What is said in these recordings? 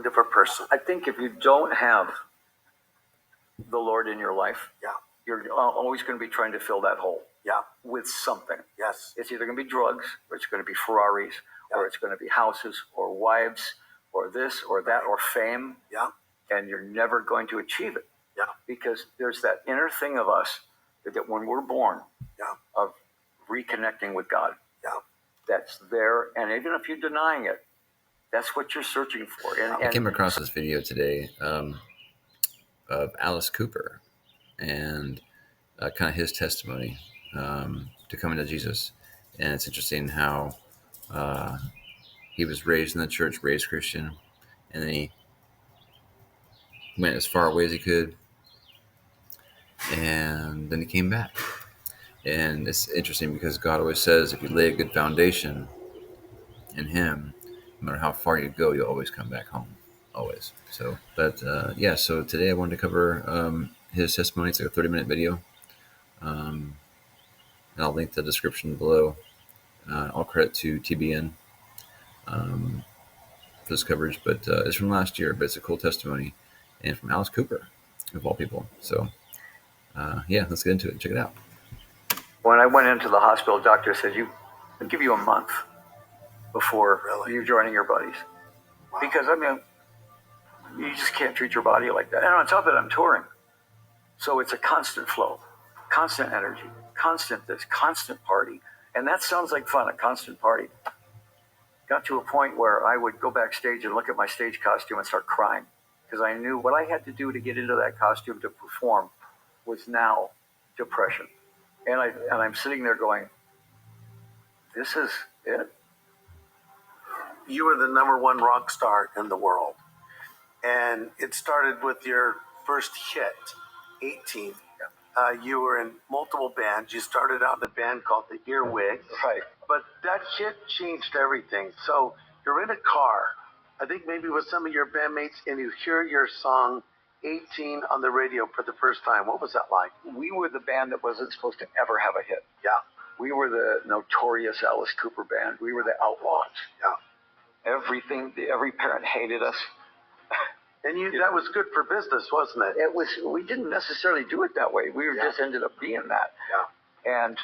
different person. I think if you don't have the Lord in your life, you're always going to be trying to fill that hole with something. Yes. It's either going to be drugs, or it's going to be Ferraris, or it's going to be houses, or wives, or this, or that, or fame. And you're never going to achieve it. Because there's that inner thing of us that when we're born, of reconnecting with God, that's there. And even if you're denying it, that's what you're searching for. And I came across this video today of Alice Cooper and kind of his testimony to coming to Jesus. And it's interesting how he was raised in the church, raised Christian, and then he went as far away as he could, and then he came back. And it's interesting because God always says if you lay a good foundation in him, no matter how far you go, you'll always come back home. Always. So, but so today I wanted to cover his testimony. It's like a 30-minute video. And I'll link the description below. All credit to TBN for this coverage, but it's from last year, but it's a cool testimony, and from Alice Cooper, of all people. So, let's get into it. Check it out. When I went into the hospital, the doctor said, I'll give you a month before you're joining your buddies. Because, you just can't treat your body like that. And on top of it, I'm touring. So it's a constant flow, constant energy, constant this, constant party. And that sounds like fun, a constant party. Got to a point where I would go backstage and look at my stage costume and start crying. Because I knew what I had to do to get into that costume to perform was now depression. And I'm sitting there going, this is it? You were the #1 rock star in the world. And it started with your first hit, 18. You were in multiple bands. You started out in a band called the Earwigs. Right. But that hit changed everything. So you're in a car, I think maybe with some of your bandmates, and you hear your song 18 on the radio for the first time. What was that like? We were the band that wasn't supposed to ever have a hit. We were the notorious Alice Cooper band. We were the outlaws. Every parent hated us. And that was good for business, wasn't it? It was. We didn't necessarily do it that way. We just ended up being that. And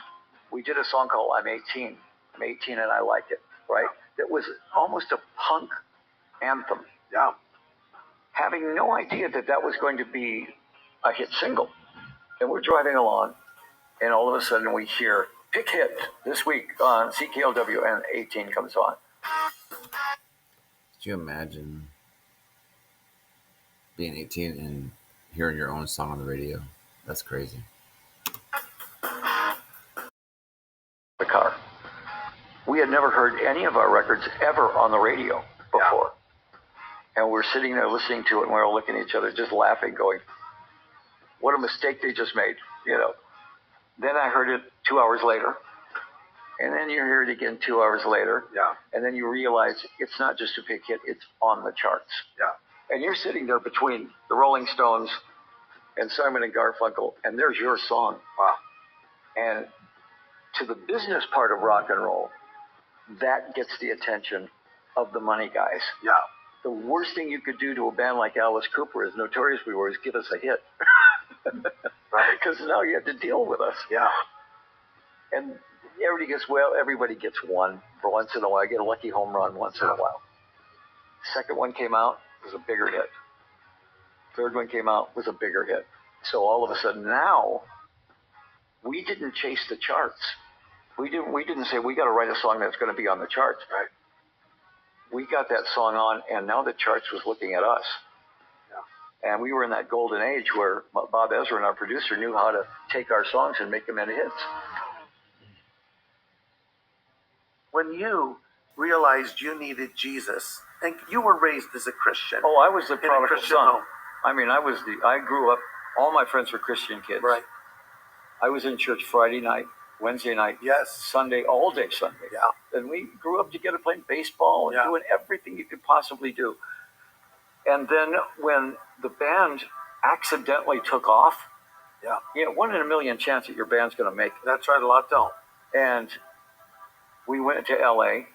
we did a song called I'm 18. I'm 18 and I like it, right? That was almost a punk anthem. Having no idea that was going to be a hit single. And we're driving along, and all of a sudden we hear, pick hit this week on CKLW, and 18 comes on. Could you imagine being 18 and hearing your own song on the radio? That's crazy. The car. We had never heard any of our records ever on the radio before. And we're sitting there listening to it, and we're all looking at each other, just laughing, going, what a mistake they just made, Then I heard it 2 hours later, and then you hear it again 2 hours later. And then you realize it's not just a big hit, it's on the charts. And you're sitting there between the Rolling Stones and Simon and Garfunkel, and there's your song. And to the business part of rock and roll, that gets the attention of the money guys. The worst thing you could do to a band like Alice Cooper, as notorious we were, is give us a hit. Because now you have to deal with us. And everybody gets one for once in a while. I get a lucky home run once in a while. Second one came out, was a bigger hit. Third one came out, was a bigger hit. So all of a sudden now, we didn't chase the charts. We didn't say we got to write a song that's going to be on the charts. We got that song on, and now the charts was looking at us. And we were in that golden age where Bob Ezrin, our producer, knew how to take our songs and make them into hits. When you realized you needed Jesus, and you were raised as a Christian. Oh, I was the prodigal son. Home. I grew up, all my friends were Christian kids. I was in church Friday night, Wednesday night, Sunday, all day Sunday. And we grew up together playing baseball and doing everything you could possibly do. And then when the band accidentally took off, 1 in a million chance that your band's going to make it. That's right, a lot don't. And we went to LA.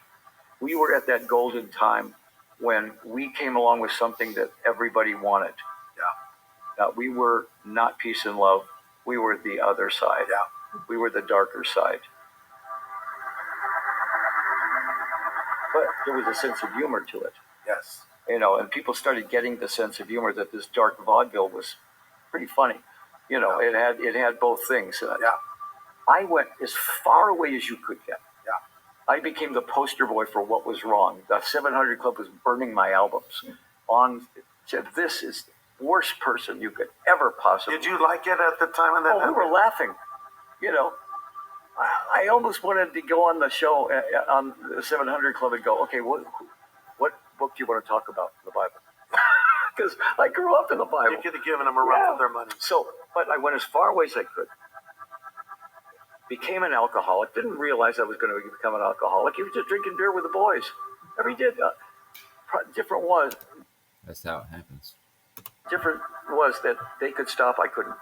We were at that golden time when we came along with something that everybody wanted. Yeah. Now, we were not peace and love. We were the other side. Yeah. We were the darker side. But there was a sense of humor to it. Yes. And people started getting the sense of humor that this dark vaudeville was pretty funny. It had both things. Yeah. I went as far away as you could get. Yeah. I became the poster boy for what was wrong. The 700 Club was burning my albums. Said, this is the worst person you could ever possibly. Did you like it at the time of that? Oh, we were laughing. I almost wanted to go on the show on the 700 Club and go, okay, what book do you want to talk about in the Bible? Because I grew up in the Bible. You could have given them a run for their money. But I went as far away as I could. Became an alcoholic. Didn't realize I was going to become an alcoholic. He was just drinking beer with the boys. Every day. Different was That's how it happens. that they could stop. I couldn't.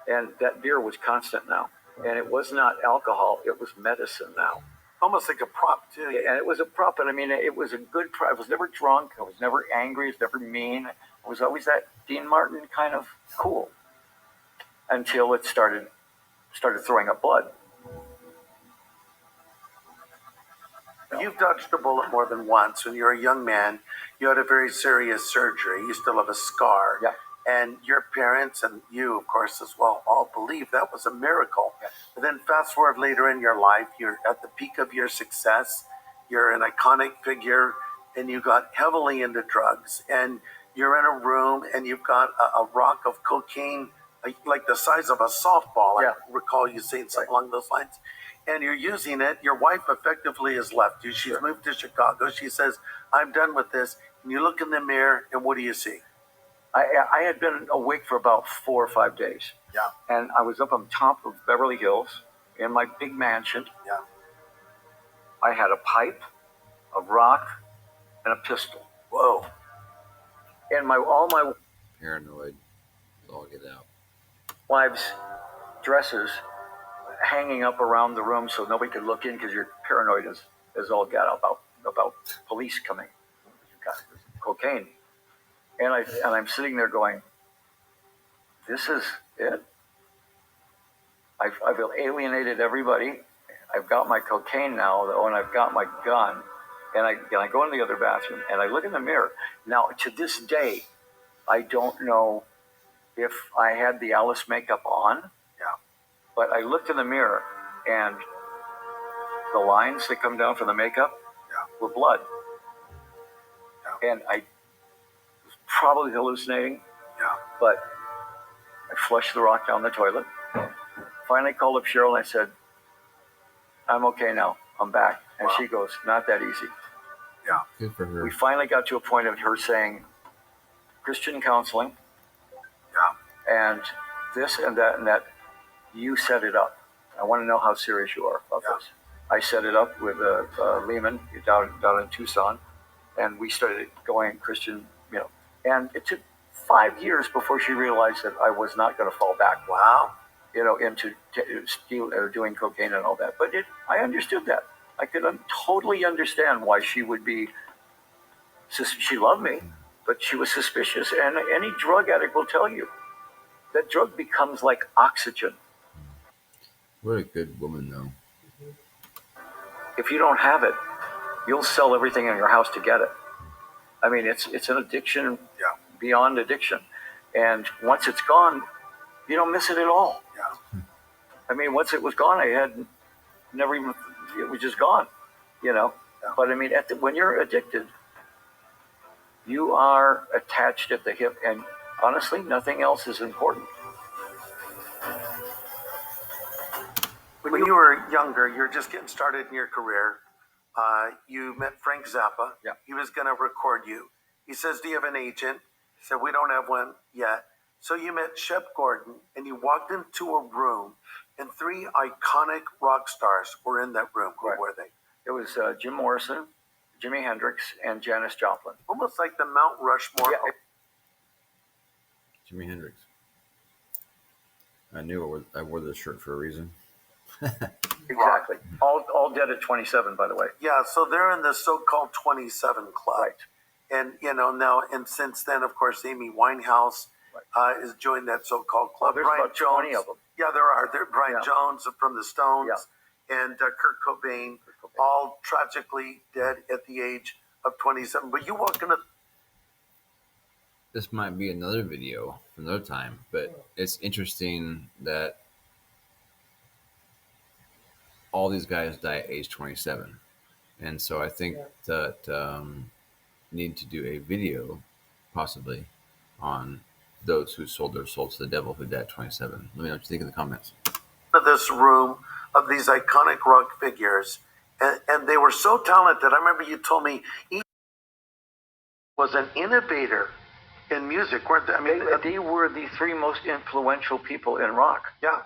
And that beer was constant now. And it was not alcohol. It was medicine now. Almost like a prop, too. And it was a prop. And I mean, it was a good prop. I was never drunk. I was never angry. I was never mean. I was always that Dean Martin kind of cool. Until it started throwing up blood. You've dodged a bullet more than once. When you were a young man, you had a very serious surgery. You still have a scar. Yeah. And your parents and you, of course, as well, all believe that was a miracle. Yeah. But then fast forward later in your life, you're at the peak of your success. You're an iconic figure, and you got heavily into drugs. And you're in a room, and you've got a rock of cocaine, like the size of a softball. Yeah. I recall you saying something along those lines. And you're using it. Your wife effectively has left you. She's moved to Chicago. She says, I'm done with this. And you look in the mirror, and what do you see? I had been awake for about 4 or 5 days. Yeah. And I was up on top of Beverly Hills in my big mansion. Yeah. I had a pipe, a rock, and a pistol. Whoa. And all my Paranoid. All get out. wives' dresses hanging up around the room so nobody could look in because you're paranoid as all get out about police coming. You got cocaine. And I'm sitting there going, this is it. I've alienated everybody. I've got my cocaine now, though, and I've got my gun. And I go in the other bathroom, and I look in the mirror. Now, to this day, I don't know if I had the Alice makeup on. Yeah. But I looked in the mirror, and the lines that come down from the makeup were blood. Yeah. And I was probably hallucinating, Yeah. but I flushed the rock down the toilet. Finally called up Cheryl, and I said, I'm okay now. I'm back. And Wow. she goes, not that easy. Yeah. Good for her. We finally got to a point of her saying, Christian counseling, Yeah. and this and that, you set it up. I want to know how serious you are about Yeah. this. I set it up with Lehman down in Tucson, and we started going Christian, and it took 5 years before she realized that I was not going to fall back. Wow. Into doing cocaine and all that. But I understood that. I could totally understand why she would be. She loved me, but she was suspicious. And any drug addict will tell you that drug becomes like oxygen. What a good woman, though. If you don't have it, you'll sell everything in your house to get it. I mean, it's an addiction beyond addiction. And once it's gone, you don't miss it at all. Yeah. I mean, once it was gone, I had never even, it was just gone, Yeah. But I mean, when you're addicted, you are attached at the hip, and honestly, nothing else is important. When you were younger, you were just getting started in your career. You met Frank Zappa. Yeah. He was going to record you. He says, do you have an agent? He said, we don't have one yet. So you met Shep Gordon, and you walked into a room, and 3 iconic rock stars were in that room. Who Right. were they? It was Jim Morrison, Jimi Hendrix, and Janis Joplin. Almost like the Mount Rushmore. Yeah. Jimi Hendrix. I knew I wore this shirt for a reason. Exactly. All dead at 27, by the way. Yeah, so they're in the so-called 27 Club. Right. And now, and since then, of course, Amy Winehouse has joined that so-called club. There's Brian about Jones, 20 of them. Yeah, there are. Brian Yeah. Jones from the Stones and Kurt Cobain, all tragically dead at the age of 27. But you walk into This might be another video for another time, but it's interesting that all these guys die at age 27. And so I think that need to do a video, possibly, on those who sold their souls to the devil who died at 27. Let me know what you think in the comments. this room of these iconic rock figures, and they were so talented. I remember you told me each was an innovator in music, weren't they? I mean, They were the three most influential people in rock. yeah,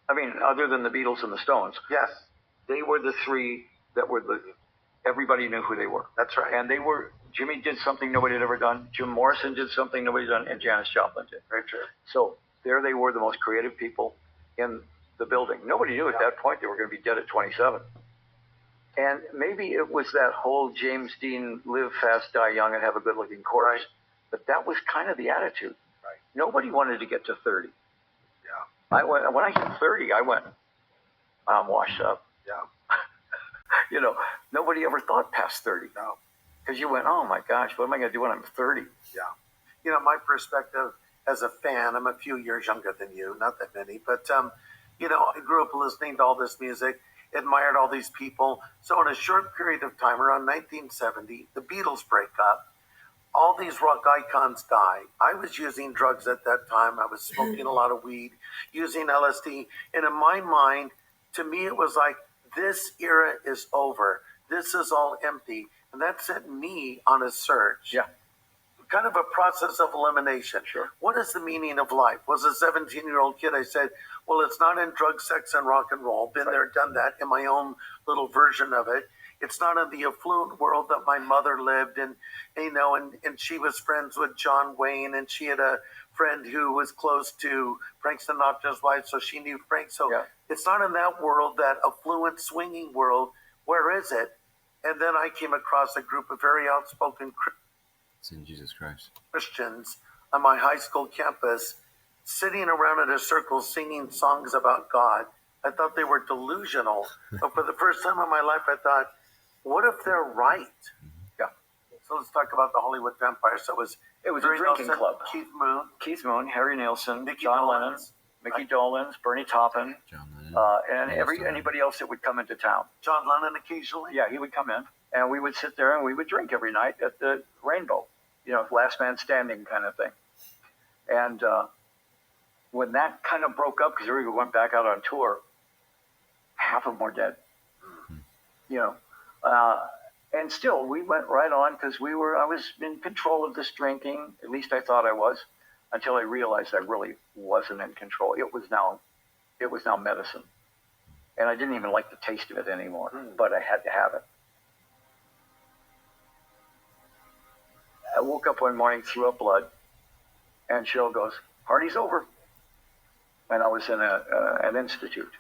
I mean, other than the Beatles and the Stones, yes, they were the three that were everybody knew who they were. that's right. And Jimmy did something nobody had ever done. Jim Morrison did something nobody had done, and Janis Joplin did. Very true. So there they were, the most creative people in the building. Nobody knew at that point they were going to be dead at 27. And maybe it was that whole James Dean live fast, die young, and have a good-looking corpse. But that was kind of the attitude. Right. Nobody wanted to get to 30. Yeah. When I hit 30, I went, I'm washed up. Yeah. Nobody ever thought past 30. No. Because you went, oh my gosh, what am I going to do when I'm 30? Yeah. My perspective as a fan, I'm a few years younger than you, not that many, but, I grew up listening to all this music, admired all these people. So in a short period of time, around 1970, the Beatles break up. All these rock icons die. I was using drugs at that time. I was smoking a lot of weed, using LSD. And in my mind, to me, it was like, this era is over. This is all empty. And that sent me on a search. Yeah. Kind of a process of elimination. Sure. What is the meaning of life? Was a 17-year-old kid. I said, well, it's not in drugs, sex, and rock and roll. Been there, done that in my own little version of it. It's not in the affluent world that my mother lived in, and she was friends with John Wayne, and she had a friend who was close to Frank Sinatra's wife, so she knew Frank. So it's not in that world, that affluent swinging world. Where is it? And then I came across a group of very outspoken It's in Jesus Christ. Christians on my high school campus sitting around in a circle singing songs about God. I thought they were delusional. But for the first time in my life, I thought, what if they're right? Yeah. So let's talk about the Hollywood Vampires. So it was a Harry drinking Nilsson, club. Keith Moon, Harry Nilsson, Mickey John Dolenz, Lennon, Mickey Dolenz, Bernie Taupin, John Lennon. and anybody else that would come into town. John Lennon occasionally. Yeah, he would come in, and we would sit there and we would drink every night at the Rainbow, last man standing kind of thing. And when that kind of broke up, because we went back out on tour, half of them were dead. And still, we went right on because I was in control of this drinking. At least I thought I was, until I realized I really wasn't in control. It was now medicine, and I didn't even like the taste of it anymore. But I had to have it. I woke up one morning, threw up blood, and Cheryl goes, "Party's over." And I was in an institute,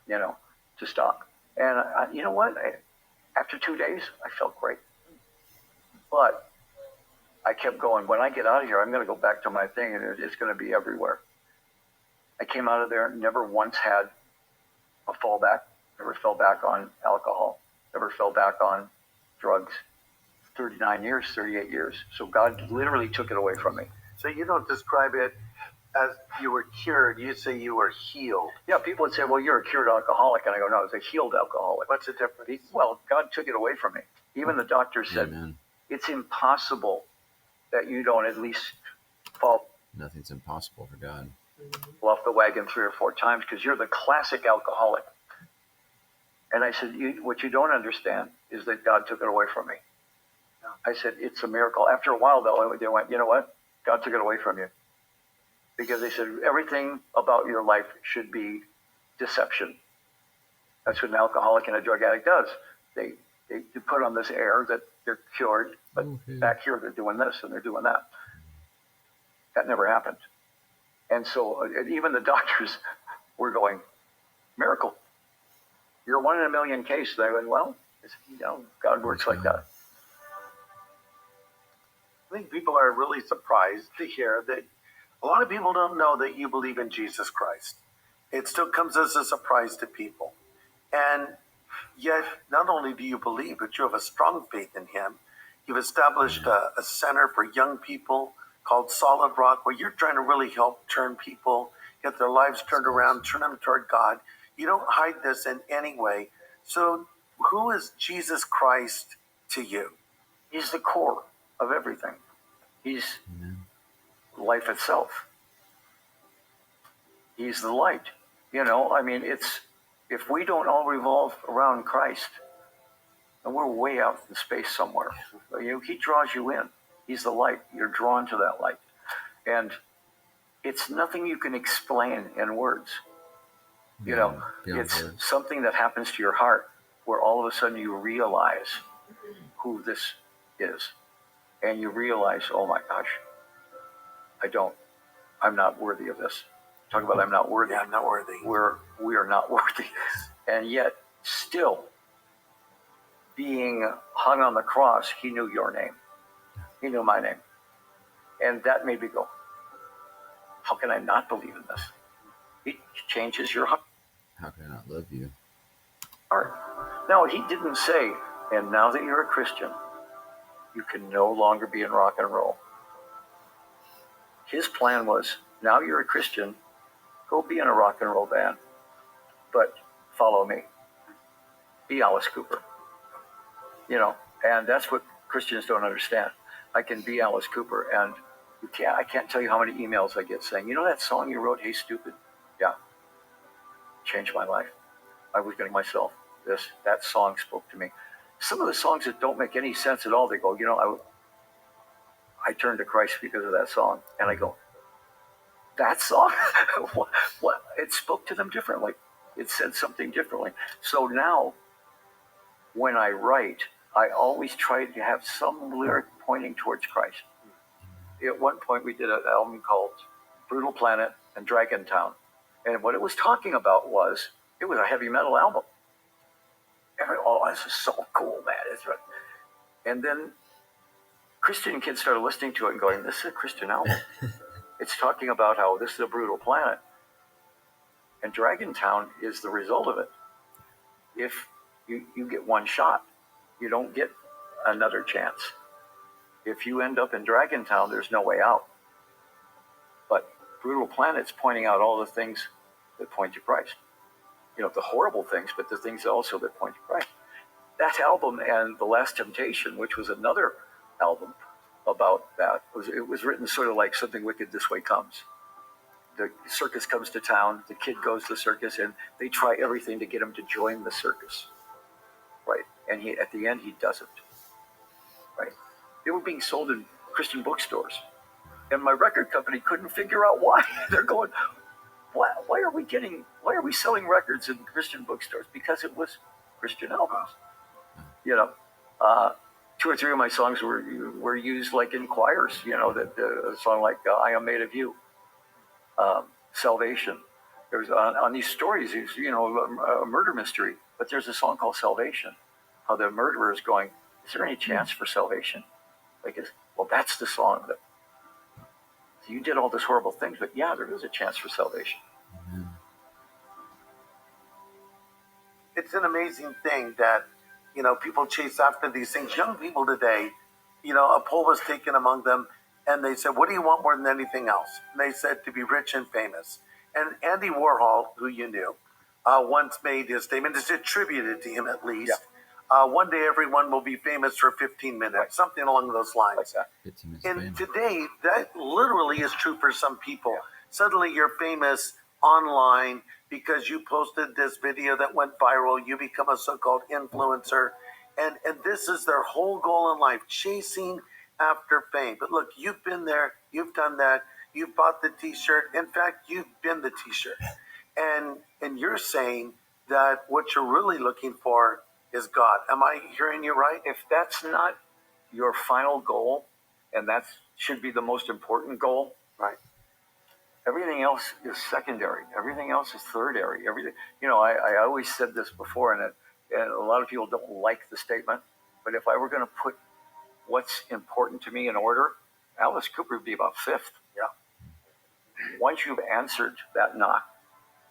to stop. And you know what? After 2 days, I felt great. But I kept going. When I get out of here, I'm going to go back to my thing, and it's going to be everywhere. I came out of there, never once had a fallback, never fell back on alcohol, never fell back on drugs. 39 years, 38 years. So God literally took it away from me. So you don't describe it as you were cured. You say you were healed. Yeah, people would say, well, you're a cured alcoholic. And I go, no, I was a healed alcoholic. What's the difference? Well, God took it away from me. Even the doctor said, Amen. It's impossible that you don't at least fall Nothing's impossible for God. off the wagon 3 or 4 times because you're the classic alcoholic. And I said, what you don't understand is that God took it away from me. I said, it's a miracle. After a while, though, they went, you know what? God took it away from you. Because they said, everything about your life should be deception. That's what an alcoholic and a drug addict does. They put on this air that they're cured, but back here they're doing this and they're doing that. That never happened. And so even the doctors were going, miracle. You're a 1 in a million case. And I went, well, God works like that. I think people are really surprised to hear that a lot of people don't know that you believe in Jesus Christ. It still comes as a surprise to people. And yet, not only do you believe, but you have a strong faith in Him. You've established a center for young people called Solid Rock, where you're trying to really help turn people, get their lives turned around, turn them toward God. You don't hide this in any way. So, who is Jesus Christ to you? He's the core of everything. He's life itself. He's the light. I mean, if we don't all revolve around Christ, and we're way out in space somewhere. He draws you in. He's the light. You're drawn to that light. And it's nothing you can explain in words. It's something that happens to your heart where all of a sudden you realize who this is. And you realize, oh my gosh, I'm not worthy of this. Talk about I'm not worthy. Yeah, I'm not worthy. We are not worthy. And yet, still, being hung on the cross, He knew your name. He knew my name. And that made me go, how can I not believe in this? He changes your heart. How can I not love you? Now, He didn't say, and now that you're a Christian, you can no longer be in rock and roll. His plan was, now you're a Christian, go be in a rock and roll band, but follow me. Be Alice Cooper. And that's what Christians don't understand. I can be Alice Cooper, and I can't tell you how many emails I get saying, that song you wrote, Hey Stupid? Yeah. Changed my life. I was getting myself that song spoke to me. Some of the songs that don't make any sense at all, they go, I turned to Christ because of that song. And I go, that song? what? It spoke to them differently. It said something differently. So now, when I write, I always try to have some lyric pointing towards Christ. At one point, we did an album called Brutal Planet and Dragon Town. And what it was talking about was, it was a heavy metal album. And this is so cool, man. It's right. And then Christian kids started listening to it and going, this is a Christian album. It's talking about how this is a brutal planet. And Dragon Town is the result of it. If you get one shot, you don't get another chance. If you end up in Dragon Town, there's no way out. But Brutal Planet's pointing out all the things that point to Christ. The horrible things, but the things also that point to Christ. That album and The Last Temptation, which was another album about that, it was written sort of like Something Wicked This Way Comes. The circus comes to town, the kid goes to the circus, and they try everything to get him to join the circus. Right? And at the end, he doesn't. Right? They were being sold in Christian bookstores. And my record company couldn't figure out why. They're going, why are we selling records in Christian bookstores? Because it was Christian albums. 2 or 3 of my songs were used like in choirs. A song like I Am Made of You, Salvation. There's on these stories, a murder mystery, but there's a song called Salvation. How the murderer is going, is there any chance for salvation? That's the song that you did all these horrible things, but yeah, there is a chance for salvation. It's an amazing thing that, people chase after these things. Young people today, a poll was taken among them, and they said, what do you want more than anything else? And they said to be rich and famous. And Andy Warhol, who you knew, once made his statement, it's attributed to him at least. Yeah. One day everyone will be famous for 15 minutes, right. Something along those lines. Like and today, that literally is true for some people. Yeah. Suddenly you're famous online because you posted this video that went viral. You become a so-called influencer. And this is their whole goal in life, chasing after fame. But look, you've been there. You've done that. You've bought the T-shirt. In fact, you've been the T-shirt. And you're saying that what you're really looking for is God. Am I hearing you right? If that's not your final goal, and that should be the most important goal, right? Everything else is secondary. Everything else is thirdary. I always said this before, and a lot of people don't like the statement. But if I were going to put what's important to me in order, Alice Cooper would be about fifth. Yeah. Once you've answered that knock,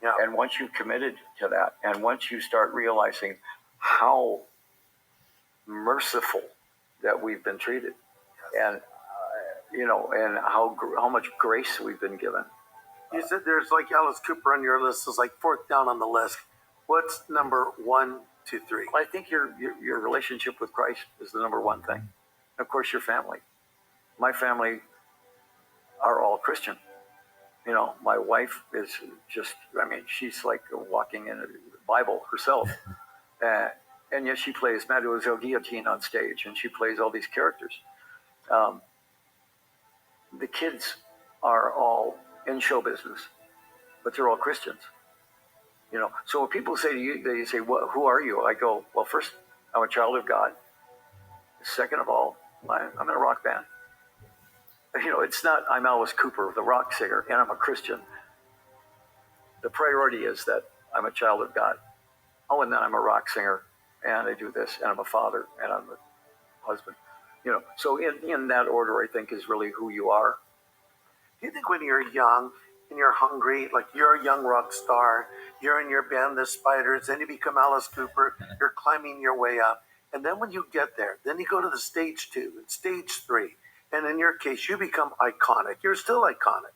Yeah. and once you've committed to that, and once you start realizing how merciful that we've been treated, and and how much grace we've been given. You said there's like Alice Cooper on your list is like fourth down on the list. What's number 1, 2, 3? I think your relationship with Christ is the number one thing. Of course, your family. My family are all Christian. My wife is just, she's like walking in a Bible herself. And yet she plays Mademoiselle Guillotine on stage, and she plays all these characters. The kids are all in show business, but they're all Christians. So when people say to you, they say, "Well, who are you?" I go, "Well, first, I'm a child of God. Second of all, I'm in a rock band. It's not I'm Alice Cooper, the rock singer, and I'm a Christian. The priority is that I'm a child of God. Oh, and then I'm a rock singer, and I do this, and I'm a father, and I'm a husband. So in that order, I think is really who you are. Do you think when you're young and you're hungry, like you're a young rock star, you're in your band, the Spiders, then you become Alice Cooper, you're climbing your way up. And then when you get there, then you go to the stage 2 and stage 3. And in your case, you become iconic. You're still iconic.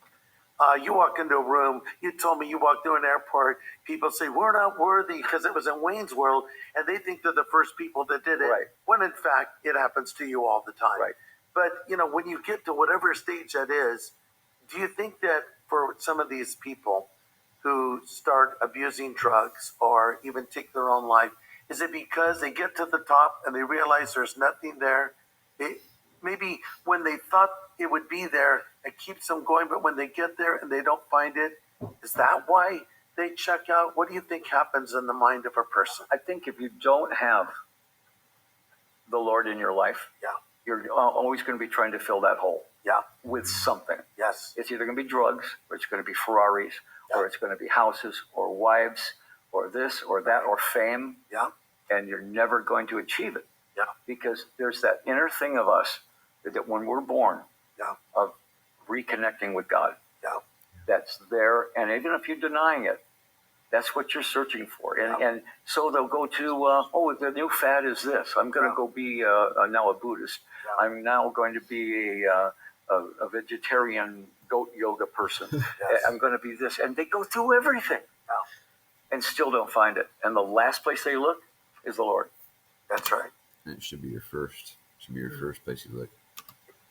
You walk into a room, you told me you walked through an airport, people say, we're not worthy because it was in Wayne's World, and they think they're the first people that did it, Right. when in fact, it happens to you all the time. Right. But, when you get to whatever stage that is, do you think that for some of these people who start abusing drugs or even take their own life, is it because they get to the top and they realize there's nothing there? Maybe when they thought it would be there, it keeps them going, but when they get there and they don't find it, is that why they check out? What do you think happens in the mind of a person? I think if you don't have the Lord in your life, Yeah. you're always going to be trying to fill that hole. Yeah. With something. Yes. It's either going to be drugs, or it's going to be Ferraris, or it's going to be houses, or wives, or this, or that, or fame. Yeah. And you're never going to achieve it. Yeah. Because there's that inner thing of us that when we're born, Yeah. of reconnecting with God, Yeah. that's there. And even if you're denying it, that's what you're searching for. And so they'll go to, the new fad is this. I'm going to go be now a Buddhist. Yeah. I'm now going to be a vegetarian goat yoga person. Yes. I'm going to be this. And they go through everything and still don't find it. And the last place they look is the Lord. That's right. And it should be your first. Should be your first place you look.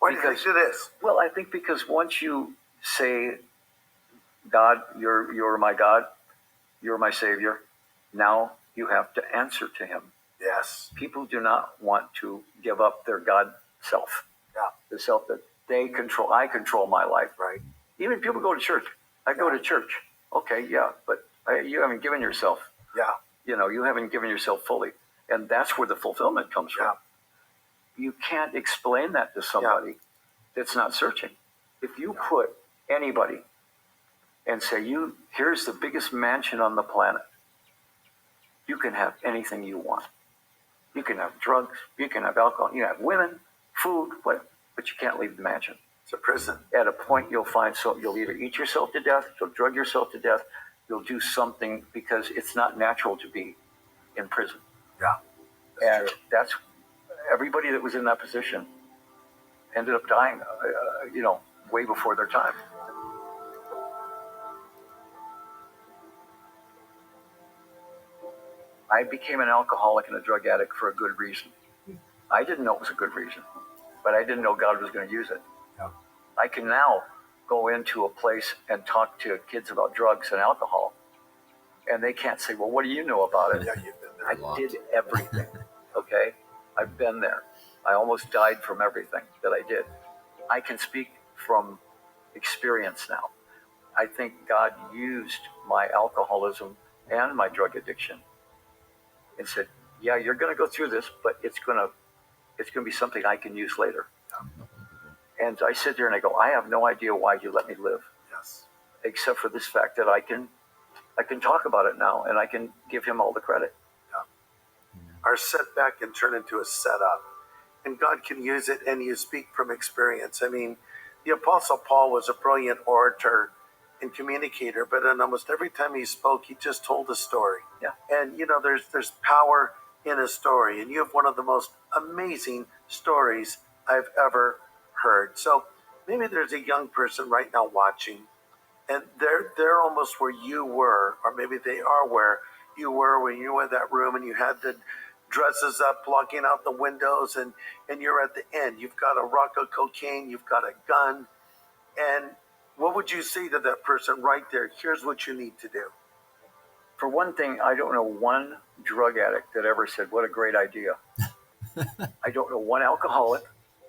Why do you think it is? Well, I think because once you say, God, you're my God, you're my Savior, now you have to answer to Him. Yes. People do not want to give up their God self. Yeah. The self that they control. I control my life. Right. Even people go to church. I go to church. Okay, yeah, but you haven't given yourself. Yeah. You haven't given yourself fully. And that's where the fulfillment comes from. Yeah. You can't explain that to somebody that's not searching. If you put anybody and say, here's the biggest mansion on the planet, you can have anything you want. You can have drugs, you can have alcohol, you can have women, food, but you can't leave the mansion. It's a prison. At a point, you'll find you'll either eat yourself to death, you'll drug yourself to death, you'll do something because it's not natural to be in prison. Yeah. And that's everybody that was in that position ended up dying, way before their time. I became an alcoholic and a drug addict for a good reason. I didn't know it was a good reason, but I didn't know God was going to use it. Yeah. I can now go into a place and talk to kids about drugs and alcohol, and they can't say, well, what do you know about it? Yeah, you've been there. I did everything, okay? I've been there. I almost died from everything that I did. I can speak from experience now. I think God used my alcoholism and my drug addiction and said, yeah, you're going to go through this, but it's going to be something I can use later. And I sit there and I go, I have no idea why you let me live. Yes. Except for this fact that I can talk about it now and I can give Him all the credit. Our setback can turn into a setup. and God can use it, and you speak from experience. I mean, the Apostle Paul was a brilliant orator and communicator, but in almost every time he spoke, he just told a story. Yeah. And there's power in a story, and you have one of the most amazing stories I've ever heard. So maybe there's a young person right now watching, and they're almost where you were, or maybe they are where you were when you were in that room and you had the dresses up, blocking out the windows, and you're at the end. You've got a rock of cocaine, you've got a gun, and what would you say to that person right there? Here's what you need to do. For one thing, I don't know one drug addict that ever said, "What a great idea." I don't know one alcoholic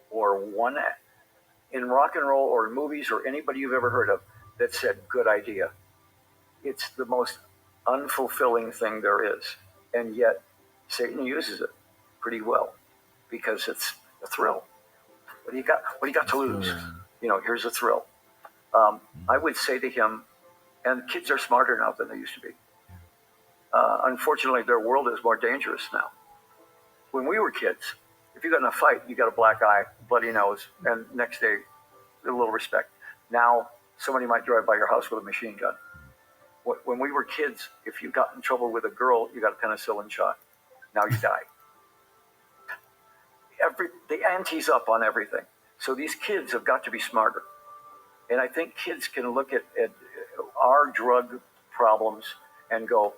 or one in rock and roll or in movies or anybody you've ever heard of that said, "Good idea." It's the most unfulfilling thing there is. And yet, Satan uses it pretty well because it's a thrill. What do you got? What do you got to lose? Here's a thrill. I would say to him, and kids are smarter now than they used to be. Unfortunately, their world is more dangerous now. When we were kids, if you got in a fight, you got a black eye, bloody nose, and next day, a little respect. Now, somebody might drive by your house with a machine gun. When we were kids, if you got in trouble with a girl, you got a penicillin shot. Now you die. The ante's up on everything. So these kids have got to be smarter. And I think kids can look at our drug problems and go,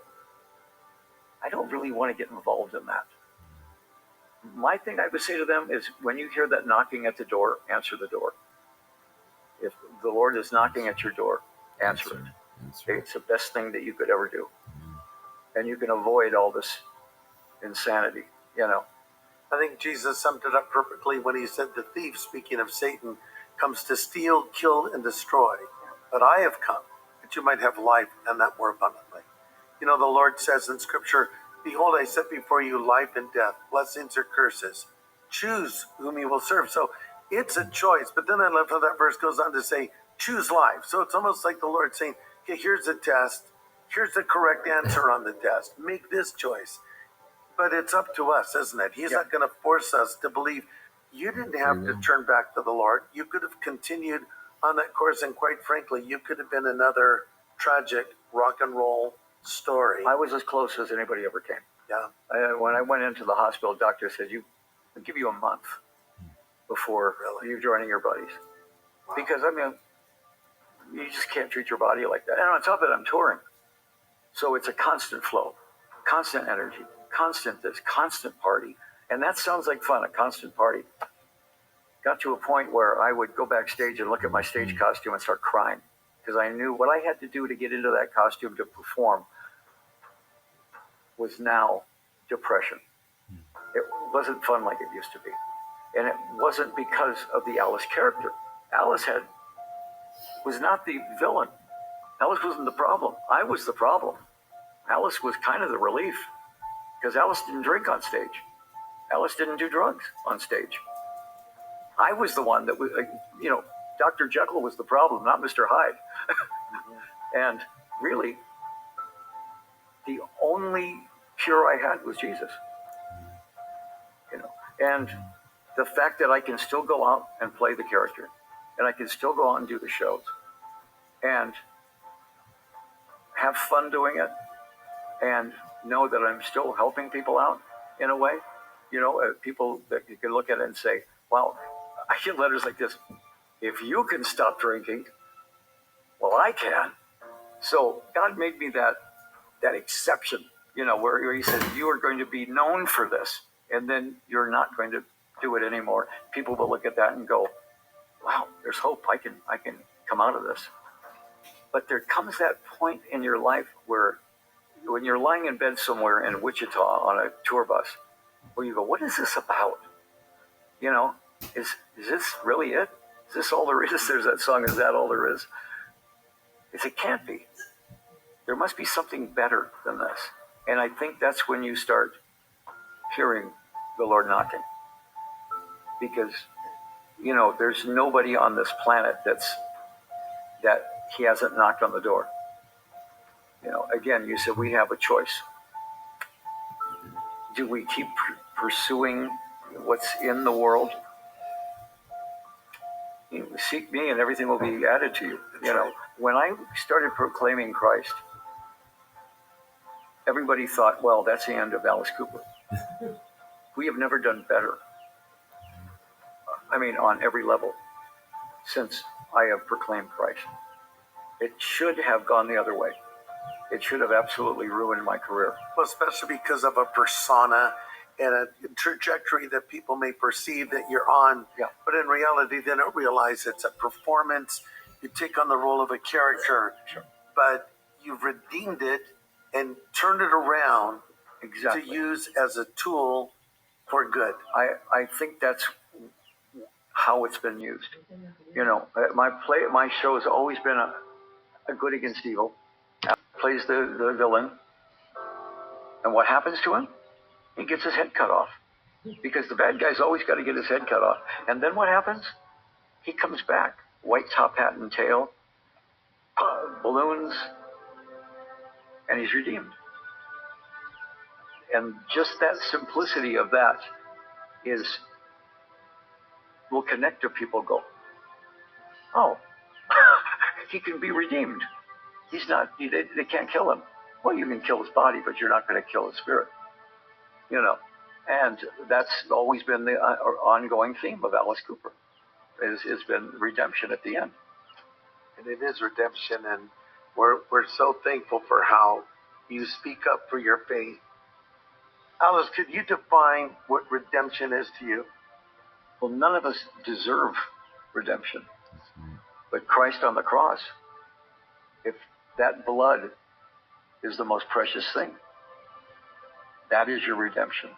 I don't really want to get involved in that. My thing I would say to them is when you hear that knocking at the door, answer the door. If the Lord is knocking at your door, answer it. It's the best thing that you could ever do. And you can avoid all this insanity, I think Jesus summed it up perfectly when he said the thief, speaking of Satan, comes to steal, kill, and destroy. But I have come that you might have life and that more abundantly. The Lord says in Scripture, behold, I set before you life and death, blessings or curses. Choose whom you will serve. So it's a choice. But then I love how that verse goes on to say, choose life. So it's almost like the Lord saying, okay, here's a test. Here's the correct answer on the test. Make this choice. But it's up to us, isn't it? He's not going to force us to believe. You didn't have to turn back to the Lord. You could have continued on that course, and quite frankly, you could have been another tragic rock and roll story. I was as close as anybody ever came. Yeah. When I went into the hospital, the doctor said, I'll give you a month before you're joining your buddies. Wow. Because, you just can't treat your body like that. And on top of it, I'm touring. So it's a constant flow, constant energy, constant this, constant party. And that sounds like fun, a constant party. Got to a point where I would go backstage and look at my stage costume and start crying because I knew what I had to do to get into that costume to perform was now depression. It wasn't fun like it used to be. And it wasn't because of the Alice character. Alice was not the villain. Alice wasn't the problem. I was the problem. Alice was kind of the relief because Alice didn't drink on stage. Alice didn't do drugs on stage. I was the one that was, Dr. Jekyll was the problem, not Mr. Hyde. And really, the only cure I had was Jesus. And the fact that I can still go out and play the character, and I can still go out and do the shows, and have fun doing it, and know that I'm still helping people out in a way. People that you can look at it and say, wow, I get letters like this. If you can stop drinking, well, I can. So God made me that exception, where he said, you are going to be known for this, and then you're not going to do it anymore. People will look at that and go, wow, there's hope. I can come out of this. But there comes that point in your life where when you're lying in bed somewhere in Wichita on a tour bus, where you go, what is this about? Is this really it? Is this all there is? There's that song, Is That All There Is? It can't be. There must be something better than this. And I think that's when you start hearing the Lord knocking. Because, there's nobody on this planet that he hasn't knocked on the door. Again, you said we have a choice. Do we keep pursuing what's in the world. You seek me and everything will be added to you. You know, when I started proclaiming Christ, everybody thought, well, that's the end of Alice Cooper. We have never done better. I mean, on every level, since I have proclaimed Christ. It should have gone the other way. It should have absolutely ruined my career. Well, especially because of a persona and a trajectory that people may perceive that you're on. Yeah. But in reality, they don't realize it's a performance. You take on the role of a character, Sure. but you've redeemed it and turned it around Exactly. to use as a tool for good. I think that's how it's been used. You know, my show has always been a good against evil. Plays the villain, and what happens to him? He gets his head cut off, because the bad guy's always got to get his head cut off. And then what happens? He comes back, white top hat and tail, balloons, and he's redeemed. And just that simplicity of that will connect to people. Go, oh, he can be redeemed. He's not. They can't kill him. Well, you can kill his body, but you're not going to kill his spirit. You know, and that's always been the ongoing theme of Alice Cooper. Has been redemption at the end. And it is redemption, and we're so thankful for how you speak up for your faith. Alice, could you define what redemption is to you? Well, none of us deserve redemption, but Christ on the cross, if that blood is the most precious thing, that is your redemption.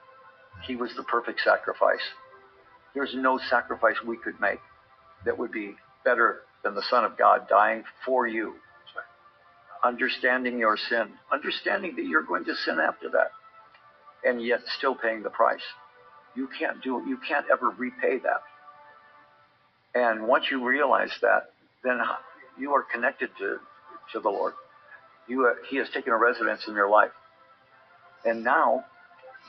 He was the perfect sacrifice. There's no sacrifice we could make that would be better than the Son of God dying for you. Understanding your sin, understanding that you're going to sin after that, and yet still paying the price. You can't do it. You can't ever repay that. And once you realize that, then you are connected to the Lord. He has taken a residence in your life. And now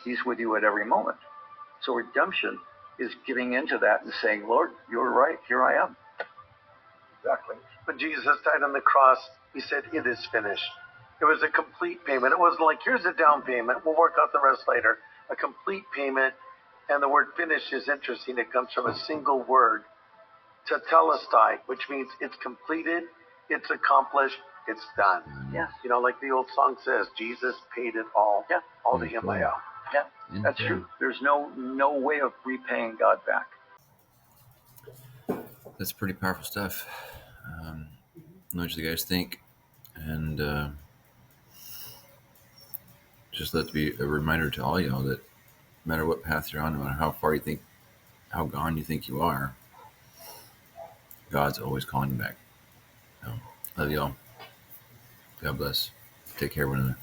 he's with you at every moment. So redemption is giving into that and saying, Lord, you're right. Here I am. Exactly. When Jesus died on the cross, he said, it is finished. It was a complete payment. It wasn't like, here's a down payment. We'll work out the rest later. A complete payment. And the word finished is interesting. It comes from a single word, tetelestai, which means it's completed, it's accomplished, it's done. Yes. You know, like the old song says, Jesus paid it all. Yeah. All to him I owe. Yeah, that's true. There's no way of repaying God back. That's pretty powerful stuff. Know what you guys think, and just let it be a reminder to all y'all that no matter what path you're on, no matter how far you think, how gone you think you are, God's always calling you back. So, love y'all. God bless. Take care of one another.